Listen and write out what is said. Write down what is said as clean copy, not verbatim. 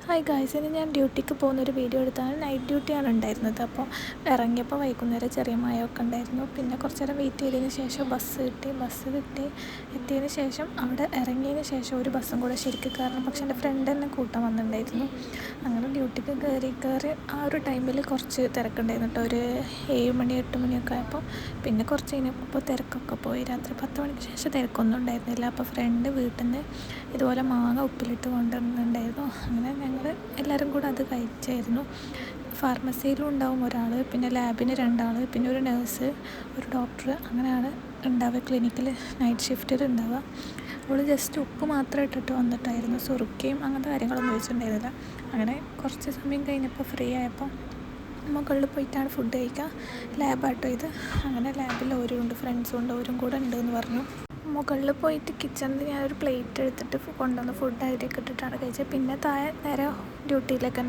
Hi guys, ഇനി ഞാൻ ഡ്യൂട്ടിക്ക് പോകുന്നൊരു വീഡിയോ എടുത്താണ്. നൈറ്റ് ഡ്യൂട്ടിയാണ് ഉണ്ടായിരുന്നത്. അപ്പോൾ ഇറങ്ങിയപ്പോൾ വൈകുന്നേരം ചെറിയ മഴയൊക്കെ ഉണ്ടായിരുന്നു. പിന്നെ കുറച്ച് നേരം വെയിറ്റ് ചെയ്തതിന് ശേഷം ബസ് കിട്ടി. എത്തിയതിന് ശേഷം അവിടെ ഇറങ്ങിയതിന് ശേഷം ഒരു ബസ്സും കൂടെ ശരിക്കും കയറണം. പക്ഷേ എൻ്റെ ഫ്രണ്ട് തന്നെ കൂട്ടാൻ വന്നിട്ടുണ്ടായിരുന്നു. അങ്ങനെ ഡ്യൂട്ടിക്ക് കയറി ആ ഒരു ടൈമിൽ കുറച്ച് തിരക്കുണ്ടായിരുന്നു കേട്ടോ. ഒരു 7 മണി 8 മണിയൊക്കെ ആയപ്പോൾ പിന്നെ കുറച്ച് കഴിഞ്ഞപ്പോൾ തിരക്കൊക്കെ പോയി. രാത്രി 10 മണിക്ക് ശേഷം തിരക്കൊന്നും ഉണ്ടായിരുന്നില്ല. അപ്പോൾ ഫ്രണ്ട് വീട്ടിൽ നിന്ന് ഇതുപോലെ മാങ്ങ ഉപ്പിലിട്ട് കൊണ്ടുവന്നിട്ടുണ്ടായിരുന്നു. അങ്ങനെ ഞങ്ങൾ എല്ലാവരും കൂടെ അത് കഴിച്ചായിരുന്നു. ഫാർമസിയിലും ഉണ്ടാവും ഒരാൾ, പിന്നെ ലാബിന് 2 ആൾ, പിന്നെ ഒരു നേഴ്സ്, ഒരു ഡോക്ടർ, അങ്ങനെയാണ് ഉണ്ടാവുക. ക്ലിനിക്കിൽ നൈറ്റ് ഷിഫ്റ്റിൽ ഉണ്ടാവുക. അവൾ ജസ്റ്റ് ഉപ്പ് മാത്രം ഇട്ടിട്ട് വന്നിട്ടായിരുന്നു. സുറുക്കയും അങ്ങനത്തെ കാര്യങ്ങളൊന്നും വെച്ചിട്ടുണ്ടായിരുന്നില്ല. അങ്ങനെ കുറച്ച് സമയം കഴിഞ്ഞപ്പോൾ ഫ്രീ ആയപ്പോൾ മുകളിൽ പോയിട്ടാണ് ഫുഡ് കഴിക്കുക. ലാബാട്ടോ ഇത്. അങ്ങനെ ലാബിൽ ഓരും ഉണ്ട്, ഫ്രണ്ട്സും ഉണ്ട്, ഓരും കൂടെ ഉണ്ടെന്ന് പറഞ്ഞു. മുകളിൽ പോയിട്ട് കിച്ചണിൽ ഞാനൊരു പ്ലേറ്റ് എടുത്തിട്ട് കൊണ്ടുവന്ന് ഫുഡ് അതിലേക്ക് ഇട്ടിട്ടാണ് കഴിച്ചത്. പിന്നെ താഴെ നേരെ ഡ്യൂട്ടിയിലേക്ക്